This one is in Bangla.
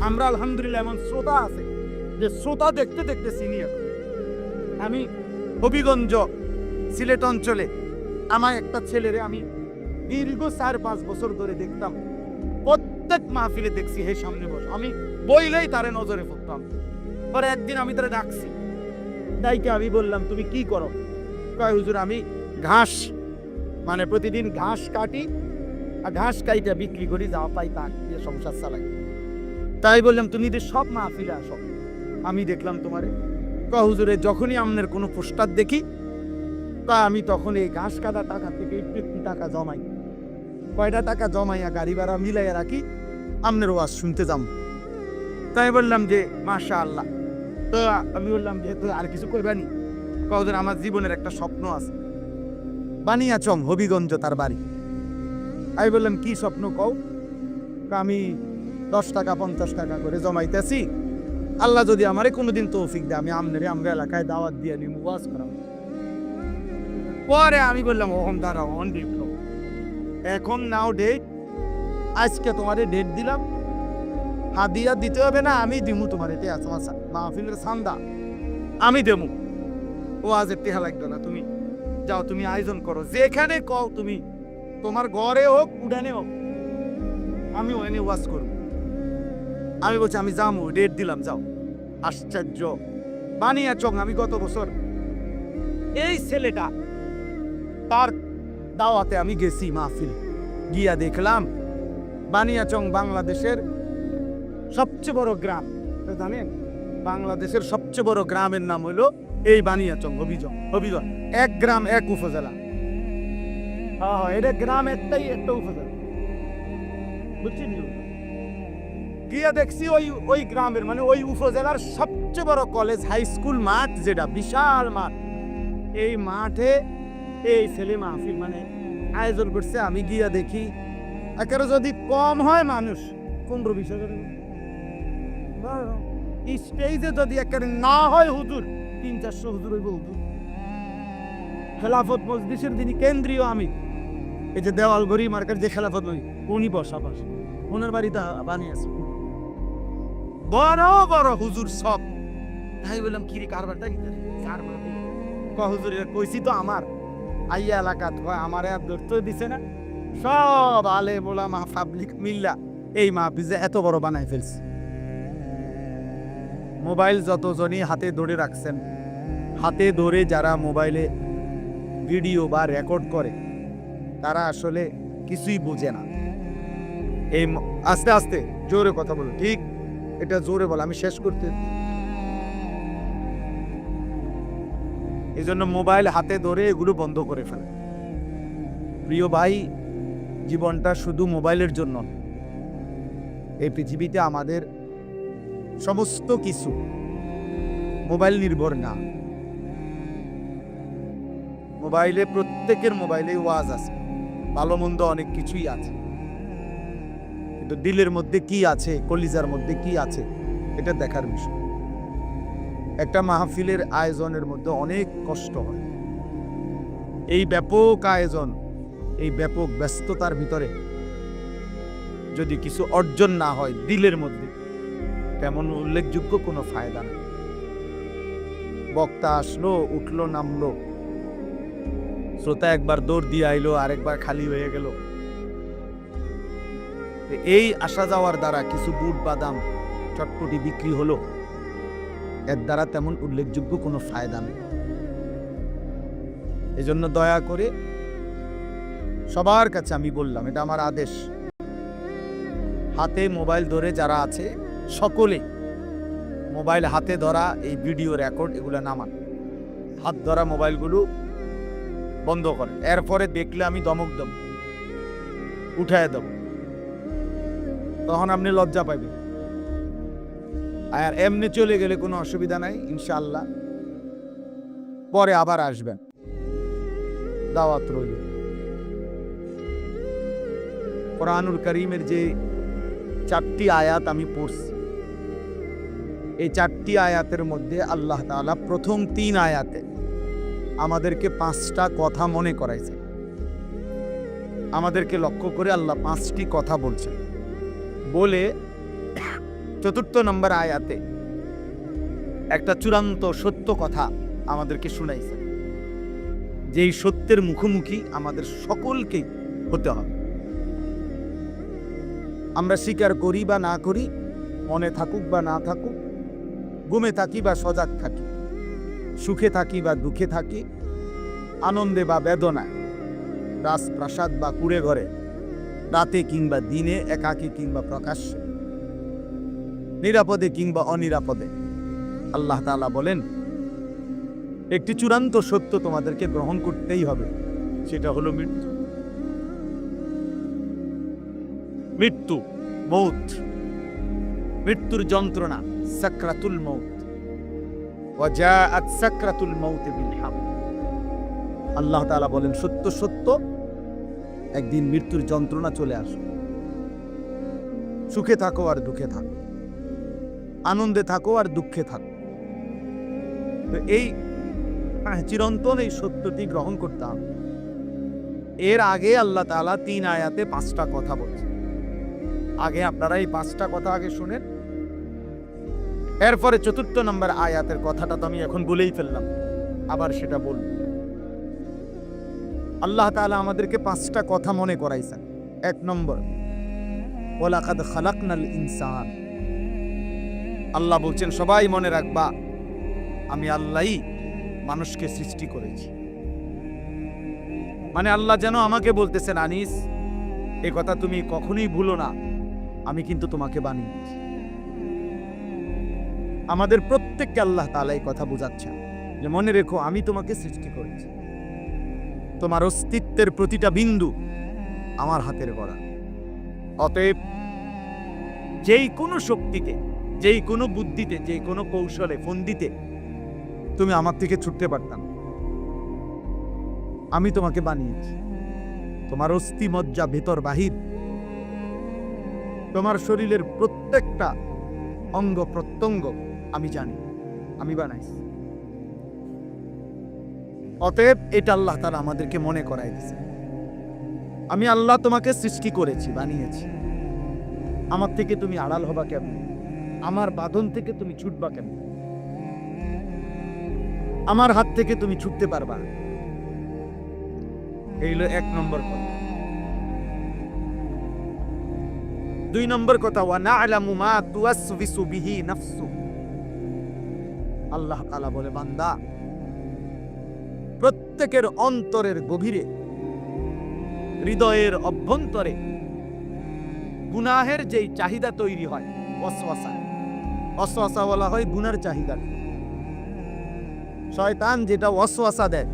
আমরা আলহামদুলিল্লাহ এমন শ্রোতা আছে যে শ্রোতা দেখতে দেখতে সিনিয়র। আমি হবিগঞ্জ সিলেট অঞ্চলে আমার একটা ছেলেরে আমি দীর্ঘ 4-5 বছর ধরে দেখতাম, প্রত্যেক মাহফিলে দেখছি হে সামনে বসে, আমি বইলেই তারে নজরে পড়তাম। পরে একদিন আমি তারে ডাকছি, তাইকে আমি বললাম তুমি কি করো? কয় হুজুর আমি ঘাস, মানে প্রতিদিন ঘাস কাটি আর ঘাস কাইটা বিক্রি করি, যা পাই তা দিয়ে সংসার চালাই। তাই বললাম তুমি যে সব মাহফিলে আসো, আমি দেখলাম তোমারে। কয় হুজুরে যখনই আপনার কোনো পোস্টার দেখি তা আমি তখন এই ঘাস কাটা টাকা থেকে একটু একটু টাকা জমাই, কয়টা টাকা জমাইয়া গাড়ি ভাড়া মিলাইয়া রাখি, আপনার ওয়াজ শুনতে যাম। তাই বললাম যে মাশাআল্লাহ। তো আমি বললাম যে তো আর কিছু করবানি? কয়েকদিন আমার জীবনের একটা স্বপ্ন আছে, বানিয়াচং হবিগঞ্জ তার বাড়ি। আমি বললাম কি স্বপ্ন কও? আমি 10 টাকা 50 টাকা করে জমাইতেছি, আল্লাহ যদি আমারে কোনোদিন তৌফিক দেয় আমি আমনের আমরা এলাকায় দাওয়াত দিয়ে নিব, ওয়াজ করাম। পরে আমি বললাম ওহম দাঁড়াও, অন ডেট, এখন নাও ডেট, আজকে তোমারে ডেট দিলাম, হাদিয়া দিতে হবে না, আমি দিমু তোমার, এতে আছে আমার মাহফিলের সান্দা আমি দেবো, ও আজ টেহা লাগবে না, তুমি যাও, তুমি আয়োজন করো যেখানে কও, তুমি তোমার ঘরে হোক উড়ানে হোক, আমি ওখানে ওয়াজ করব। আমি বলছি আমি যাবো, ডেট দিলাম, যাও। আশ্চর্য, বানিয়াচং আমি গত বছর এই ছেলেটা তার দাওয়াতে আমি গেছি মাহফিল, গিয়া দেখলাম বানিয়াচং বাংলাদেশের সবচেয়ে বড় গ্রাম, জানেন বাংলাদেশের সবচেয়ে বড় গ্রামের নাম হলো এই বানিয়াচং হবিগঞ্জ, এক গ্রাম এক উপজেলা। হ্যাঁ এটা গ্রাম একটাই, একটা উপজেলা, বুঝছেন? গিয়া দেখছি ওই গ্রামের মানে ওই উপজেলার সবচেয়ে বড় কলেজ হাই স্কুল মাঠ, যেটা বিশাল মাঠ, এই মাঠে এই ছেলে মাহফিল মানে আয়োজন করছে। আমি গিয়া দেখি একেবারে যদি কম হয় মানুষ 15-20 হাজার, স্টেজে যদি একেবারে না হয় হুজুর 300-400 হুজুর হইব। হুজুর খেলাফত মজলিসের যিনি কেন্দ্রীয় আমির, এই যে দেওয়াল ঘড়ি মার্কেট যে খেলাফত উনি বসা পাশে, ওনার বাড়িতে বানিয়েছে বড় বড় হুজুর সব। তাই বললাম কিরে কারবারটা কি হুজুর কইছি তো আমার আইয়া এলাকাত আমার আর ধরতে দিছে না, সব আলে মোলামা পাবলিক মিল্লা এই মাহফিজে এত বড় বানাই ফেলছে। মোবাইল যতজনই হাতে ধরে রাখছেন, হাতে ধরে যারা মোবাইলে ভিডিও বা রেকর্ড করে তারা আসলে কিছুই বোঝে না। এই আস্তে আস্তে জোরে কথা বলো, ঠিক এটা জোরে বল, আমি শেষ করতে। এই জন্য মোবাইল হাতে ধরে এগুলো বন্ধ করে ফেলে। প্রিয় ভাই, জীবনটা শুধু মোবাইলের জন্য, এই পৃথিবীতে আমাদের সমস্ত কিছু মোবাইল নির্ভর না। মোবাইলে প্রত্যেকের মোবাইলে ওয়াজ আছে, ভালো মন্দ অনেক কিছুই আছে, কিন্তু দিলের মধ্যে কি আছে, কলিজার মধ্যে কি আছে, এটা দেখার বিষয়। একটা মাহফিলের আয়োজনের মধ্যে অনেক কষ্ট হয়। এই ব্যাপক আয়োজন, এই ব্যাপক ব্যস্ততার ভিতরে যদি কিছু অর্জন না হয় দিলের মধ্যে, তেমন উল্লেখযোগ্য কোনো ফায়দা নেই। বক্তা আসলো, উঠলো, নামলো, শ্রোতা একবার দৌড় দিয়ে আইলো, আরেকবার খালি হয়ে গেল। এই আসা যাওয়ার দ্বারা কিছু বুট বাদাম চটপটি বিক্রি হলো, এর দ্বারা তেমন উল্লেখযোগ্য কোনো ফায়দা নেই। এই জন্য দয়া করে সবার কাছে আমি বললাম, এটা আমার আদেশ, হাতে মোবাইল ধরে যারা আছে সকলে মোবাইল হাতে ধরা এই ভিডিও রেকর্ড এগুলো নামান, হাত ধরা মোবাইলগুলো বন্ধ করে। এরপরে দেখলে আমি দমক দেব, উঠায় দেব, তখন আপনি লজ্জা পাইবেন। আর এমনি চলে গেলে কোনো অসুবিধা নাই, ইনশাআল্লাহ পরে আবার আসবেন, দাওয়াত রইল। কোরআনুল কারীমের যে 4টি আয়াত আমি পড়ছি, এই 4টি আয়াতের মধ্যে আল্লাহ তাআলা প্রথম 3 আয়াতে আমাদেরকে 5টা কথা মনে করাইছে। আমাদেরকে লক্ষ্য করে আল্লাহ 5টি কথা বলছেন, বলে 4 নম্বর আয়াতে একটা চূড়ান্ত সত্য কথা আমাদেরকে শুনাইছে, যে এই সত্যের মুখোমুখি আমাদের সকলকেই হতে হবে। আমরা স্বীকার করি বা না করি, মনে থাকুক বা না থাকুক, ঘুমে থাকি বা সজাগ থাকি, সুখে থাকি বা দুঃখে থাকি, আনন্দে বা বেদনায়, রাজপ্রাসাদ বা কুড়ে ঘরে, রাতে কিংবা দিনে, একাকী কিংবা প্রকাশ্যে, নিরাপদে কিংবা অনিরাপদে, আল্লাহ তাআলা বলেন একটি চূড়ান্ত সত্য তোমাদেরকে গ্রহণ করতেই হবে, সেটা হলো মৃত্যু। মৃত্যু, মৌত, মৃত্যুর যন্ত্রণা, সাকরাতুল মৌত। ওয়াজাআত সাকরাতুল মৌত বিল হক। আল্লাহ তাআলা বলেন সত্য সত্য একদিন মৃত্যুর যন্ত্রণা চলে আসবে। সুখে থাকো আর দুঃখে থাকো, আনন্দে থাকো আর দুঃখে থাকো। তো এই চিরন্তন এই সত্যটি গ্রহণ করতে হবে। এর আগে আল্লাহ তাআলা 3 আয়াতে 5টা কথা বলছেন। আগে আপনারা এই 5টা কথা আগে শুনেন, এরপরে 4 নম্বর আয়াতের কথাটা তো আমি এখন বলেই ফেললাম, আবার সেটা বলব। আল্লাহ তাআলা আমাদেরকে 5টা কথা মনে করাইছেন। 1 নম্বর, ওয়ালাকাদ খালাকনাল ইনসান। আল্লাহ বলছেন সবাই মনে রাখবা, আমি আল্লাহই মানুষকে সৃষ্টি করেছি। মানে আল্লাহ যেন আমাকে বলতেছেন, আনিস এই কথা তুমি কখনোই ভুলো না, আমি কিন্তু তোমাকে বানিয়েছি। আমাদের প্রত্যেককে আল্লাহ তাআলা এই কথা বোঝাচ্ছেন যে মনে রেখো, আমি তোমাকে সৃষ্টি করেছি। তোমার অস্তিত্বের প্রতিটা বিন্দু আমার হাতের গড়া। অতএব যেই কোনো শক্তিতে, যেই কোনো বুদ্ধিতে, যেই কোনো কৌশলে, ফন্দিতে তুমি আমার থেকে ছুটতে পারতাম। আমি তোমাকে বানিয়েছি। তোমার অস্থি মজ্জা ভেতর বাহির, তোমার শরীরের প্রত্যেকটা অঙ্গ প্রত্যঙ্গ আমি জানি, আমি বানাইছি। অতএব এটা আল্লাহ তাআলা আমাদেরকে মনে করাই দিয়েছে, আমি আল্লাহ তোমাকে সৃষ্টি করেছি, বানিয়েছি। আমার থেকে তুমি আড়াল হবা কেমন? আমার বাঁধন থেকে তুমি ছুটবা কেমন? আমার হাত থেকে তুমি ছুটতে পারবা? এই হলো 1 নম্বর কথা। 2 নম্বর কথা, ওয়া না'লামু মা তুওয়াসবিসু বিহি নাফসু। আল্লাহ তাআলা বলে, বান্দা প্রত্যেকের অন্তরের গভীরে, হৃদয়ের অভ্যন্তরে গুনাহের যেই চাহিদা তৈরি হয়, ওয়াসওয়াসা। ওয়াসওয়াসা বলা হয় গুনার চাহিদা। শয়তান যেটা ওয়াসওয়াসা দেয়,